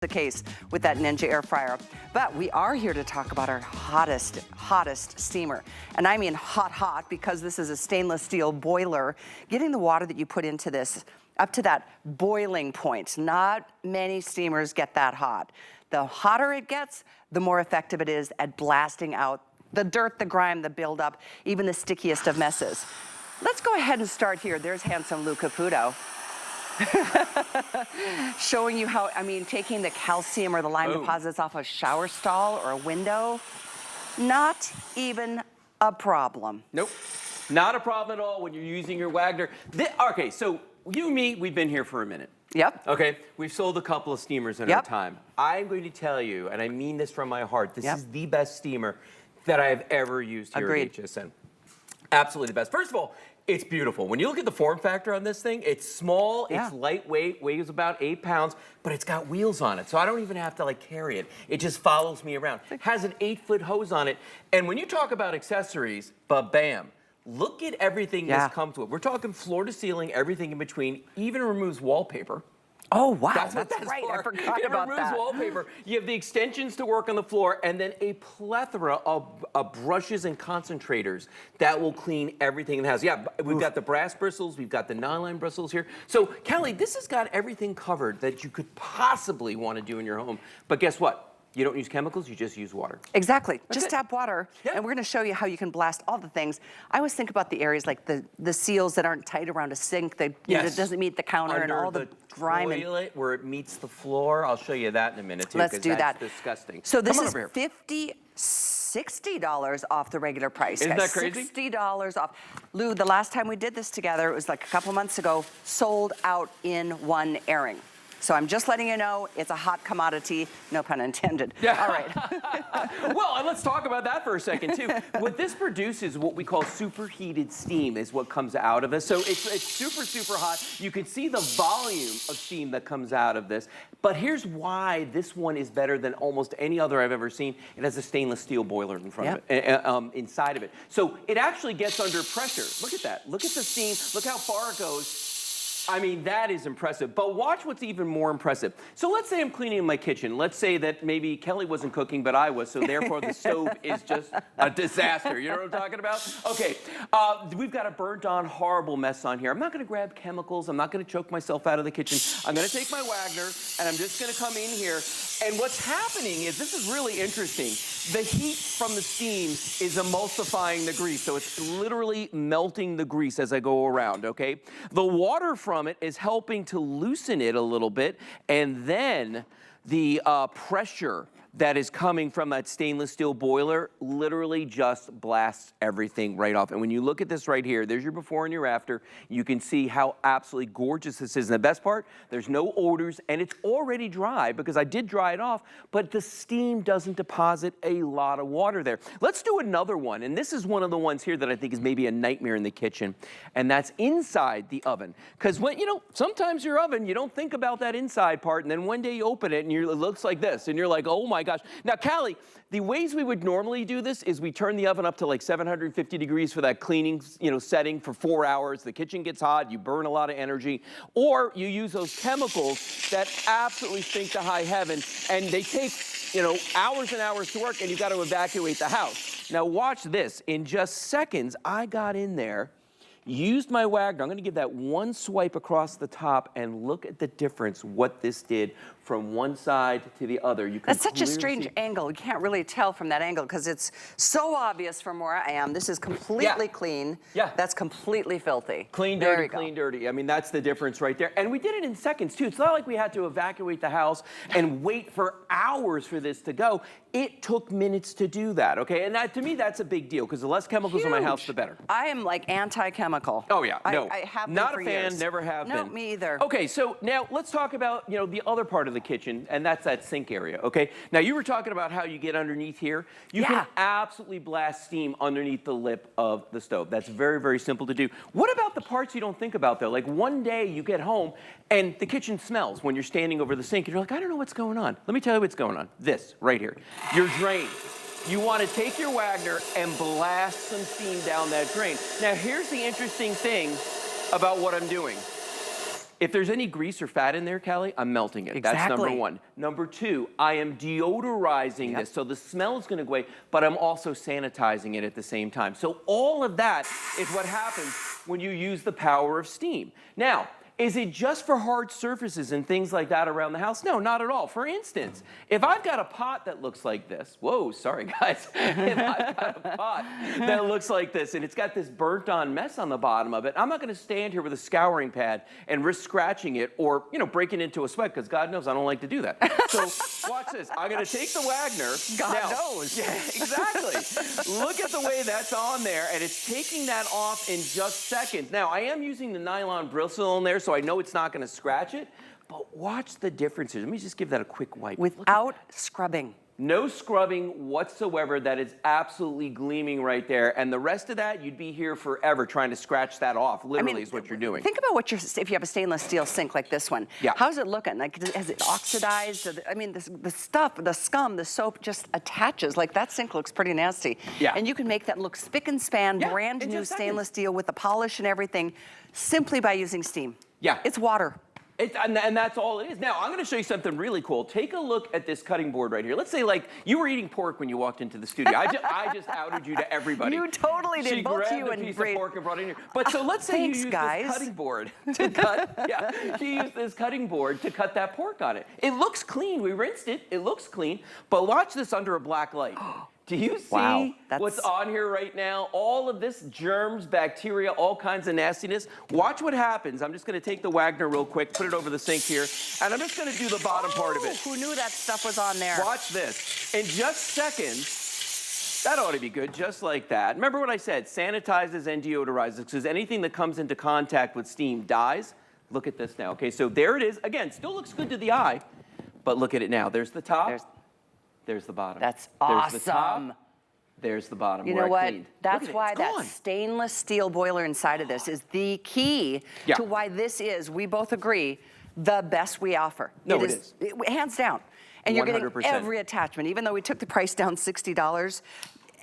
the case with that Ninja air fryer. But we are here to talk about our hottest steamer. And I mean hot, because this is a stainless steel boiler. Getting the water that you put into this up to that boiling point. Not many steamers get that hot. The hotter it gets, the more effective it is at blasting out the dirt, the grime, the buildup, even the stickiest of messes. Let's go ahead and start here. There's handsome Lou Caputo. Showing you how, I mean, taking the calcium or the lime deposits off a shower stall or a window, not even a problem. Nope, not a problem at all when you're using your Wagner. Okay, so you and me, we've been here for a minute. Yep. Okay, we've sold a couple of steamers in our time. I'm going to tell you, and I mean this from my heart, this is the best steamer that I have ever used here at HSN. Absolutely the best. First of all, it's beautiful. When you look at the form factor on this thing, it's small, it's lightweight, weighs about 8 pounds, but it's got wheels on it, so I don't even have to like carry it. It just follows me around. It has an 8-foot hose on it, and when you talk about accessories, bam, look at everything this comes with. We're talking floor to ceiling, everything in between, even removes wallpaper. Oh, wow, that's right. For. I forgot about that. It removes wallpaper. You have the extensions to work on the floor, and then a plethora of brushes and concentrators that will clean everything in the house. Yeah, we've got the brass bristles, we've got the non-lime bristles here. So, Kelly, this has got everything covered that you could possibly want to do in your home. But guess what? You don't use chemicals, you just use water. Exactly, just tap water, and we're gonna show you how you can blast all the things. I always think about the areas like the seals that aren't tight around a sink that that doesn't meet the counter and all the grime. Under the toilet where it meets the floor. I'll show you that in a minute too. Let's do that. That's disgusting. So this is $60 off the regular price. Isn't that crazy? $60 off. Lou, the last time we did this together, it was like a couple months ago, sold out in one airing. So I'm just letting you know, it's a hot commodity, no pun intended. Yeah. All right. Well, and let's talk about that for a second too. What this produces, what we call superheated steam, is what comes out of this. So it's super hot. You can see the volume of steam that comes out of this. But here's why this one is better than almost any other I've ever seen. It has a stainless steel boiler in front of it, inside of it. So it actually gets under pressure. Look at that. Look at the steam. Look how far it goes. I mean, that is impressive. But watch what's even more impressive. So let's say I'm cleaning my kitchen. Let's say that maybe Kelly wasn't cooking, but I was, so therefore the stove is just a disaster. You know what I'm talking about? Okay, we've got a burnt-on, horrible mess on here. I'm not going to grab chemicals. I'm not going to choke myself out of the kitchen. I'm going to take my Wagner, and I'm just going to come in here. And what's happening is, this is really interesting. The heat from the steam is emulsifying the grease, so it's literally melting the grease as I go around, okay? The water from it is helping to loosen it a little bit, and then the pressure that is coming from that stainless steel boiler literally just blasts everything right off. And when you look at this right here, there's your before and your after. You can see how absolutely gorgeous this is. And the best part, there's no odors, and it's already dry because I did dry it off, but the steam doesn't deposit a lot of water there. Let's do another one, and this is one of the ones here that I think is maybe a nightmare in the kitchen, and that's inside the oven. Because when, you know, sometimes your oven, you don't think about that inside part, and then one day you open it and it looks like this, and you're like, oh my gosh. Now, Callie, the ways we would normally do this is we turn the oven up to like 750 degrees for that cleaning, setting for 4 hours. The kitchen gets hot, you burn a lot of energy, or you use those chemicals that absolutely stink to high heaven, and they take, hours and hours to work, and you've got to evacuate the house. Now, watch this. In just seconds, I got in there, used my Wagner. I'm going to give that one swipe across the top, and look at the difference, what this did from one side to the other. You can That's such a strange angle. You can't really tell from that angle because it's so obvious from where I am. This is completely clean. Yeah. That's completely filthy. Clean, dirty, clean, dirty. I mean, that's the difference right there. And we did it in seconds, too. It's not like we had to evacuate the house and wait for hours for this to go. It took minutes to do that, okay? And that, to me, that's a big deal because the less chemicals in my house, the better. I am like anti-chemical. Oh, yeah. No. I have been not for a fan, years. never have been. No, me either. Okay, so now let's talk about, the other part of the kitchen, and that's that sink area, okay? Now, you were talking about how you get underneath here. You can absolutely blast steam underneath the lip of the stove. That's very, very simple to do. What about the parts you don't think about, though? Like, one day you get home, and the kitchen smells when you're standing over the sink, and you're like, I don't know what's going on. Let me tell you what's going on. This, right here. Your drain. You want to take your Wagner and blast some steam down that drain. Now, here's the interesting thing about what I'm doing. If there's any grease or fat in there, Callie, I'm melting it. Exactly. That's number one. Number two, I am deodorizing this, so the smell is gonna go away, but I'm also sanitizing it at the same time. So all of that is what happens when you use the power of steam. Now, is it just for hard surfaces and things like that around the house? No, not at all. For instance, if I've got a pot that looks like this, whoa, sorry guys. If I've got a pot that looks like this and it's got this burnt on mess on the bottom of it, I'm not gonna stand here with a scouring pad and risk scratching it or, you know, breaking into a sweat, because God knows I don't like to do that. So watch this. I'm gonna take the Wagner. God knows. Yeah, exactly. Look at the way that's on there, and it's taking that off in just seconds. Now, I am using the nylon bristle in there, so I know it's not going to scratch it, but watch the differences. Let me just give that a quick wipe. Without scrubbing. No scrubbing whatsoever. That is absolutely gleaming right there. And the rest of that, you'd be here forever trying to scratch that off, literally is what you're doing. Think about what if you have a stainless steel sink like this one. Yeah. How's it looking? Like, has it oxidized? I mean, the stuff, the scum, the soap just attaches. Like, that sink looks pretty nasty. Yeah. And you can make that look spick and span, brand new stainless steel with the polish and everything, simply by using steam. Yeah. It's water. And that's all it is. Now, I'm going to show you something really cool. Take a look at this cutting board right here. Let's say, like, you were eating pork when you walked into the studio. I just outed you to everybody. You totally did. She Both grabbed you a and piece Bray. of pork and brought it in here. But so let's say you use this cutting board to cut. Yeah, she used this cutting board to cut that pork on it. It looks clean. We rinsed it. It looks clean. But watch this under a black light. Do you see what's on here right now? All of this germs, bacteria, all kinds of nastiness. Watch what happens. I'm just going to take the Wagner real quick, put it over the sink here, and I'm just going to do the bottom part of it. Who knew that stuff was on there? Watch this. In just seconds, that ought to be good, just like that. Remember what I said, sanitizes and deodorizes, because anything that comes into contact with steam dies. Look at this now. Okay, so there it is. Again, still looks good to the eye, but look at it now. There's the top. There's the bottom. That's awesome. There's the top. There's the bottom. You know what? That's why that stainless steel boiler inside of this is the key to why this is, we both agree, the best we offer. No, it is. Hands down. And you're getting 100%. every attachment, even though we took the price down $60.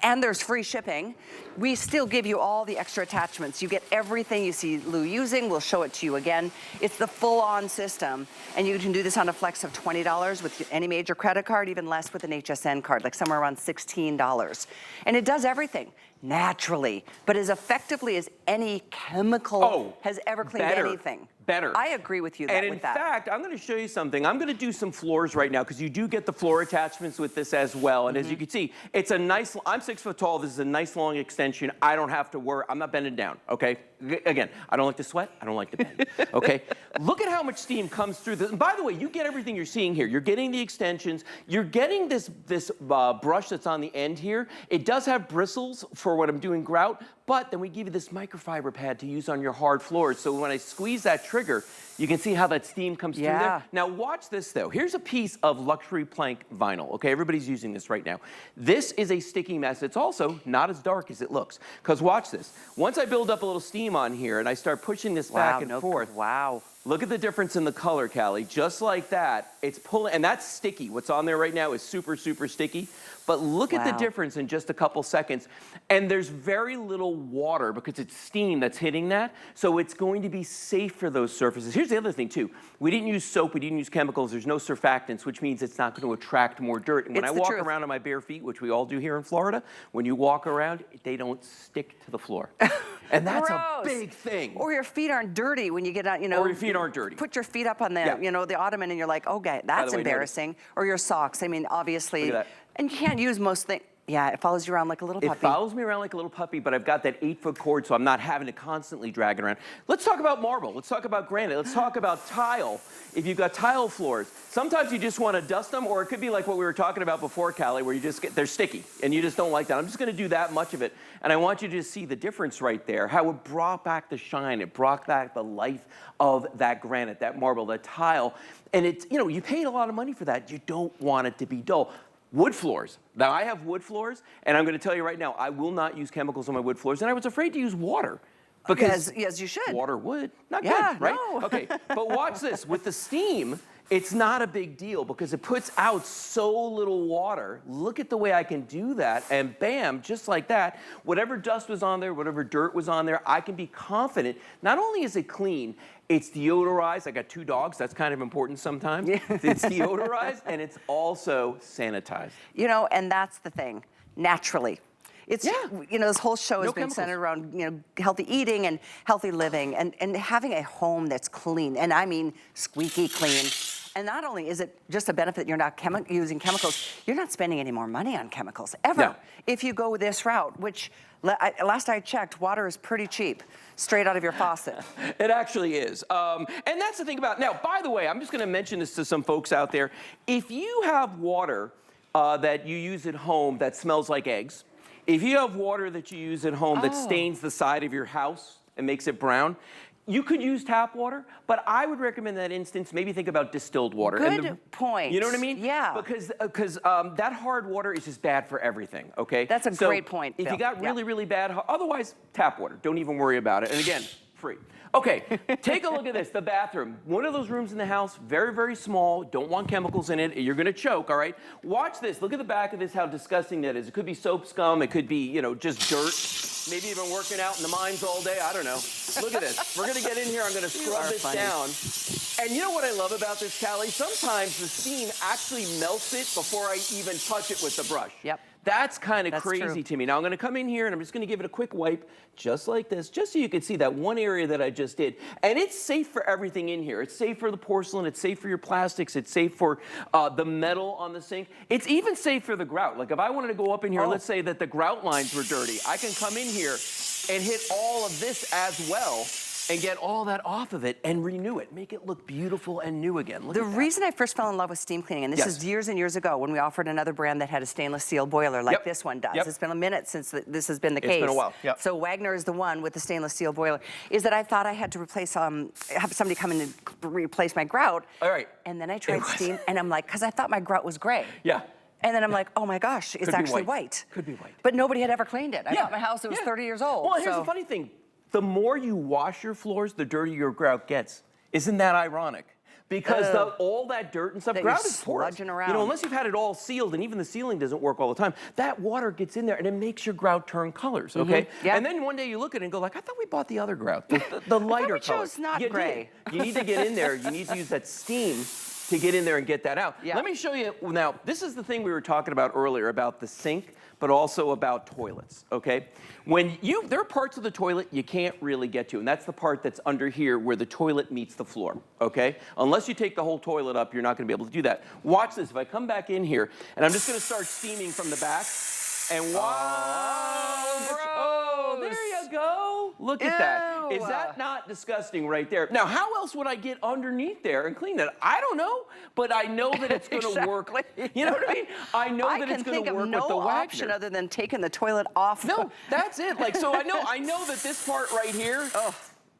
And there's free shipping, we still give you all the extra attachments. You get everything you see Lou using. We'll show it to you again. It's the full-on system, and you can do this on a flex of $20 with any major credit card, even less with an HSN card, like somewhere around $16. And it does everything naturally, but as effectively as any chemical has ever cleaned anything. Better. I agree with you with that. Fact, I'm going to show you something. I'm going to do some floors right now, because you do get the floor attachments with this as well. And as you can see, it's a nice, I'm 6 foot tall. This is a nice long extension. I don't have to worry. I'm not bending down, okay? Again, I don't like to sweat. I don't like to bend, okay? Look at how much steam comes through this. And by the way, you get everything you're seeing here. You're getting the extensions. You're getting this brush that's on the end here. It does have bristles for when I'm doing grout, but then we give you this microfiber pad to use on your hard floors. So when I squeeze that trigger, you can see how that steam comes through there. Now watch this though. Here's a piece of luxury plank vinyl. Okay, everybody's using this right now. This is a sticky mess. It's also not as dark as it looks. Because watch this. Once I build up a little steam on here and I start pushing this back and forth. Look at the difference in the color, Callie. Just like that, it's pulling, and that's sticky. What's on there right now is super, super sticky. But look at the difference in just a couple seconds. And there's very little water because it's steam that's hitting that. So it's going to be safe for those surfaces. Here's the other thing too. We didn't use soap, we didn't use chemicals. There's no surfactants, which means it's not going to attract more dirt. And when I walk around on my bare feet, which we all do here in Florida, when you walk around, they don't stick to the floor. And that's a big thing. Or your feet aren't dirty when you get out, you know. Or your feet aren't dirty. Put your feet up on the, you know, the ottoman and you're like, okay, that's embarrassing. Or your socks. I mean, obviously. Look at that. And you can't use most things. Yeah, it follows you around like a little puppy. It follows me around like a little puppy, but I've got that 8-foot cord, so I'm not having to constantly drag it around. Let's talk about marble. Let's talk about granite. Let's talk about tile. If you've got tile floors, sometimes you just want to dust them, or it could be like what we were talking about before, Callie, where you just get, they're sticky, and you just don't like that. I'm just going to do that much of it, and I want you to see the difference right there, how it brought back the shine. It brought back the life of that granite, that marble, that tile. And it's, you know, you paid a lot of money for that. You don't want it to be dull. Wood floors. Now, I have wood floors, and I'm going to tell you right now, I will not use chemicals on my wood floors, and I was afraid to use water. Because yes, you should. Water would. Not good, right? No. Okay, but watch this. With the steam, it's not a big deal because it puts out so little water. Look at the way I can do that, and bam, just like that, whatever dust was on there, whatever dirt was on there, I can be confident. Not only is it clean, It's deodorized. I got 2 dogs. That's kind of important sometimes. Yeah. It's deodorized, and it's also sanitized. You know, and that's the thing, naturally. It's, you know, this whole show has been centered around, you know, healthy eating and healthy living and having a home that's clean. And I mean squeaky clean. And not only is it just a benefit you're not using chemicals, you're not spending any more money on chemicals, ever. No. If you go this route, which last I checked, water is pretty cheap, straight out of your faucet. It actually is. And that's the thing about, now, by the way, I'm just gonna mention this to some folks out there. If you have water that you use at home that smells like eggs, if you have water that you use at home that stains the side of your house and makes it brown, you could use tap water, but I would recommend that instance, maybe think about distilled water. Good point. You know what I mean? Yeah. Because that hard water is just bad for everything, okay? That's a great point, If Bill. you got really bad, otherwise, tap water. Don't even worry about it. And again, free. Okay, take a look at this, the bathroom. One of those rooms in the house, very small, don't want chemicals in it, you're gonna choke, all right? Watch this, look at the back of this, how disgusting that is. It could be soap scum, it could be, you know, just dirt. Maybe you've been working out in the mines all day, I don't know. Look at this, we're gonna get in here, I'm gonna scrub this down. And you know what I love about this, Callie? Sometimes the steam actually melts it before I even touch it with the brush. Yep. That's kind of crazy to me. Now I'm gonna come in here and I'm just gonna give it a quick wipe, just like this, just so you can see that one area that I just did. And it's safe for everything in here. It's safe for the porcelain, it's safe for your plastics, it's safe for the metal on the sink. It's even safe for the grout. Like if I wanted to go up in here, let's say that the grout lines were dirty, I can come in here and hit all of this as well and get all that off of it and renew it, make it look beautiful and new again. Look the reason I first fell in love with steam cleaning, and this is years and years ago when we offered another brand that had a stainless steel boiler like this one does. It's been a minute since this has been the case. It's been a while. So Wagner is the one with the stainless steel boiler. Is that I thought I had to replace, have somebody come in and replace my grout. All right. And then I tried steam, and I'm like, because I thought my grout was gray. Yeah. And then I'm like, oh my gosh, it's actually white. Could be white. But nobody had ever cleaned it. I thought my house was 30 years old. Well, here's the funny thing. The more you wash your floors, the dirtier your grout gets. Isn't that ironic? Because all that dirt and stuff, grout is porous. Around. You know, unless you've had it all sealed, and even the sealing doesn't work all the time, that water gets in there and it makes your grout turn colors, okay? And then one day you look at it and go like, I thought we bought the other grout, the lighter color. We chose not gray. You need to get in there, you need to use that steam to get in there and get that out. Let me show you, now, this is the thing we were talking about earlier about the sink, but also about toilets, okay? There are parts of the toilet you can't really get to, and that's the part that's under here where the toilet meets the floor, okay? Unless you take the whole toilet up, you're not gonna be able to do that. Watch this, if I come back in here, and I'm just gonna start steaming from the back, and there you go. Look at that. Is that not disgusting right there? Now, how else would I get underneath there and clean that? I don't know, but I know that it's gonna work. You know what I mean? I know that it's gonna work with the Wagner. I can think of no option other than taking the toilet off. No, that's it. Like, so I know that this part right here,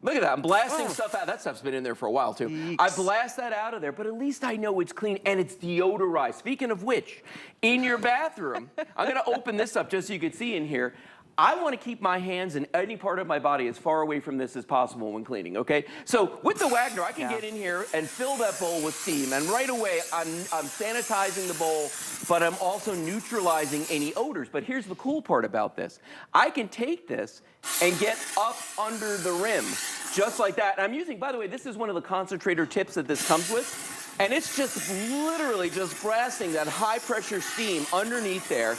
look at that, I'm blasting stuff out. That stuff's been in there for a while too. Yeeks. I blast that out of there, but at least I know it's clean and it's deodorized. Speaking of which, in your bathroom, I'm gonna open this up just so you can see in here. I want to keep my hands and any part of my body as far away from this as possible when cleaning, okay? So with the Wagner, I can get in here and fill that bowl with steam, and right away I'm sanitizing the bowl, but I'm also neutralizing any odors. But here's the cool part about this. I can take this and get up under the rim, just like that. And I'm using, by the way, this is one of the concentrator tips that this comes with, and it's just literally just blasting that high pressure steam underneath there.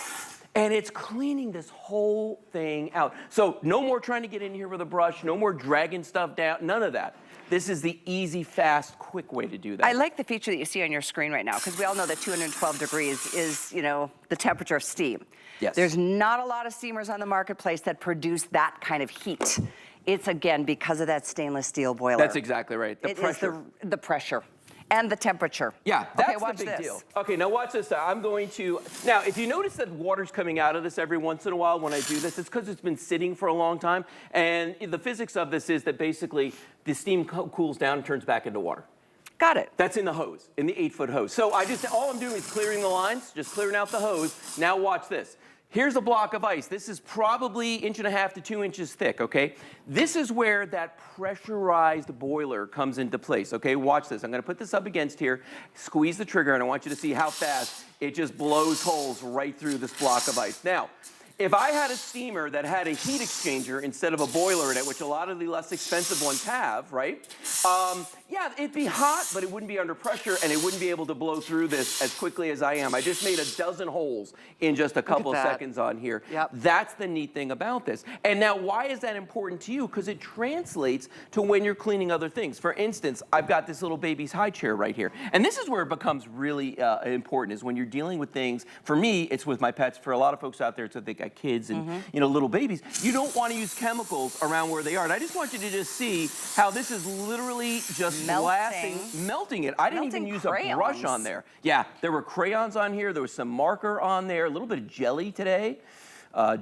And it's cleaning this whole thing out. So no more trying to get in here with a brush, no more dragging stuff down, none of that. This is the easy, fast, quick way to do that. I like the feature that you see on your screen right now, because we all know that 212 degrees is, you know, the temperature of steam. Yes. There's not a lot of steamers on the marketplace that produce that kind of heat. It's, again, because of that stainless steel boiler. That's exactly right, the pressure. Is the pressure. And the temperature. Yeah, that's the big deal. Okay, now watch this. I'm going to, now if you notice that water's coming out of this every once in a while when I do this, it's because it's been sitting for a long time. And the physics of this is that basically the steam cools down and turns back into water. Got it. That's in the hose, in the 8-foot hose. So all I'm doing is clearing the lines, just clearing out the hose. Now watch this. Here's a block of ice. This is probably 1.5 to 2 inches thick, okay? This is where that pressurized boiler comes into place, okay? Watch this. I'm gonna put this up against here, squeeze the trigger, and I want you to see how fast it just blows holes right through this block of ice. Now, if I had a steamer that had a heat exchanger instead of a boiler in it, which a lot of the less expensive ones have, right? Yeah, it'd be hot, but it wouldn't be under pressure, and it wouldn't be able to blow through this as quickly as I am. I just made a dozen holes in just a couple of seconds on here. Yep. That's the neat thing about this. And now, why is that important to you? Because it translates to when you're cleaning other things. For instance, I've got this little baby's high chair right here. And this is where it becomes really important, is when you're dealing with things. For me, it's with my pets. For a lot of folks out there, it's that they got kids and little babies. You don't want to use chemicals around where they are. And I just want you to just see how this is literally just melting it. I didn't even use a brush on there. Yeah, there were crayons on here. There was some marker on there. A little bit of jelly today.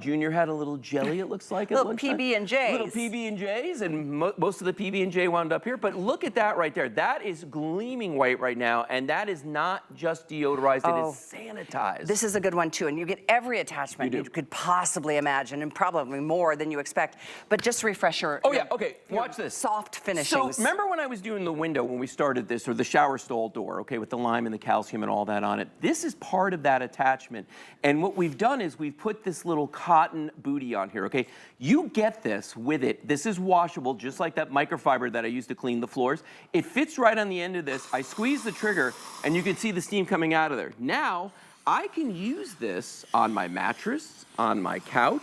Junior had a little jelly, it looks like. Little PB&Js. Little PB&Js, and most of the PB&J wound up here. But look at that right there. That is gleaming white right now, and that is not just deodorized, it is sanitized. This is a good one, too, and you get every attachment you could possibly imagine, and probably more than you expect. But just refresh your... Watch this. Soft finishings. So remember when I was doing the window when we started this, or the shower stall door, okay, with the lime and the calcium and all that on it? This is part of that attachment. And what we've done is we've put this little cotton booty on here, okay? You get this with it. This is washable, just like that microfiber that I used to clean the floors. It fits right on the end of this. I squeeze the trigger, and you can see the steam coming out of there. Now, I can use this on my mattress, on my couch,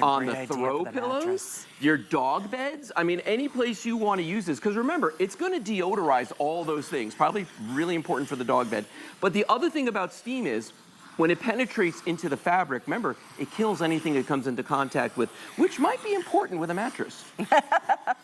on the throw pillows, your dog beds. I mean, any place you want to use this. Because remember, it's going to deodorize all those things. Probably really important for the dog bed. But the other thing about steam is, when it penetrates into the fabric, remember, it kills anything it comes into contact with, which might be important with a mattress.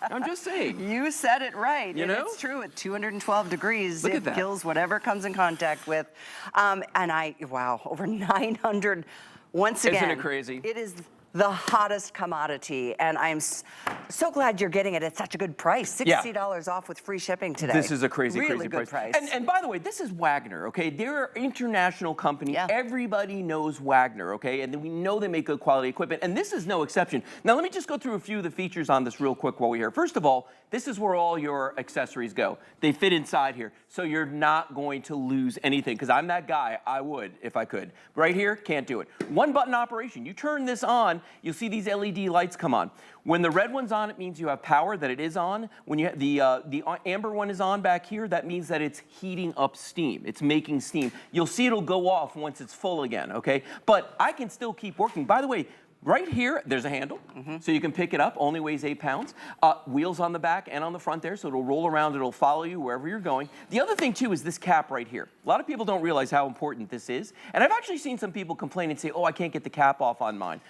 I'm just saying. You said it right. You know? It's true. At 212 degrees, Look it at that. kills whatever comes in contact with. Wow, over 900. Once again. Isn't it crazy? It is the hottest commodity, and I'm so glad you're getting it at such a good price. $60 off with free shipping today. This is a crazy, really crazy good price. And by the way, this is Wagner, okay? They're an international company. Everybody knows Wagner, okay? And we know they make good quality equipment, and this is no exception. Now, let me just go through a few of the features on this real quick while we're here. First of all, this is where all your accessories go. They fit inside here, so you're not going to lose anything, because I'm that guy. I would if I could. Right here, can't do it. One button operation. You turn this on, you'll see these LED lights come on. When the red one's on, it means you have power, that it is on. When you the amber one is on back here, that means that it's heating up steam. It's making steam. You'll see it'll go off once it's full again, okay? But I can still keep working. By the way, right here, there's a handle, so you can pick it up. Only weighs 8 pounds. Wheels on the back and on the front there, so it'll roll around. It'll follow you wherever you're going. The other thing, too, is this cap right here. A lot of people don't realize how important this is. And I've actually seen some people complain and say, oh, I can't get the cap off on mine.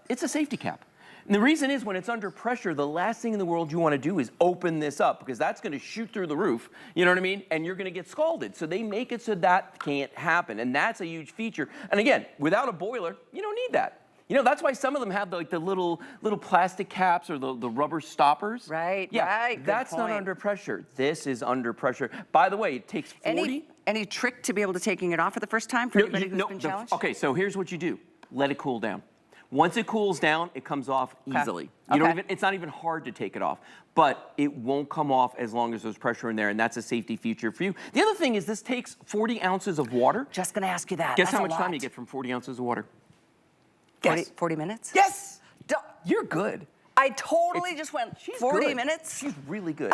It's a safety cap. And the reason is when it's under pressure, the last thing in the world you want to do is open this up, because that's going to shoot through the roof, you know what I mean? And you're going to get scalded. So they make it so that can't happen. And that's a huge feature. And again, without a boiler, you don't need that. You know, that's why some of them have the little plastic caps or the rubber stoppers. Right, yeah, right. That's not under pressure. This is under pressure. By the way, it takes 40. Any trick to be able to taking it off for the first time for anybody who's been challenged? Okay, so here's what you do. Let it cool down. Once it cools down, it comes off easily. You don't even, it's not even hard to take it off, but it won't come off as long as there's pressure in there, and that's a safety feature for you. The other thing is this takes 40 ounces of water. Just gonna ask you that. Guess how much time you get from 40 ounces of water? 40 minutes? Yes! You're good. I totally just went 40 minutes. She's really good.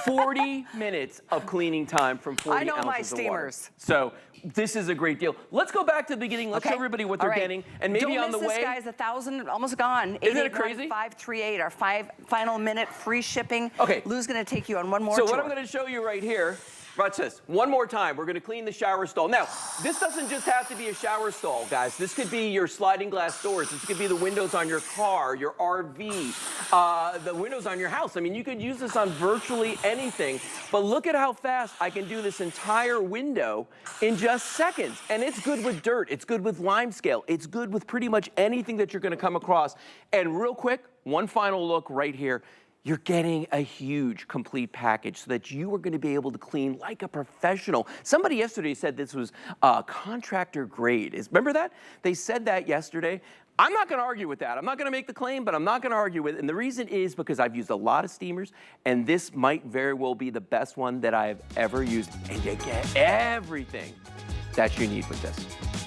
40 minutes of cleaning time from 40 ounces of water. I know my steamers. So this is a great deal. Let's go back to the beginning. Let's show everybody what they're getting. And maybe on the way. Don't miss this, guys. 1,000, almost gone. Isn't it crazy? 538, our final minute free shipping. Okay. Lou's going to take you on one more tour. tour. What I'm going to show you right here. Watch this. One more time. We're going to clean the shower stall. Now, this doesn't just have to be a shower stall, guys. This could be your sliding glass doors. This could be the windows on your car, your RV, the windows on your house. I mean, you could use this on virtually anything. But look at how fast I can do this entire window in just seconds. And it's good with dirt. It's good with lime scale. It's good with pretty much anything that you're going to come across. And real quick, one final look right here. You're getting a huge complete package so that you are going to be able to clean like a professional. Somebody yesterday said this was contractor grade. Remember that? They said that yesterday. I'm not going to argue with that. I'm not going to make the claim, but I'm not going to argue with it. And the reason is because I've used a lot of steamers, and this might very well be the best one that I've ever used. And you get everything that you need with this.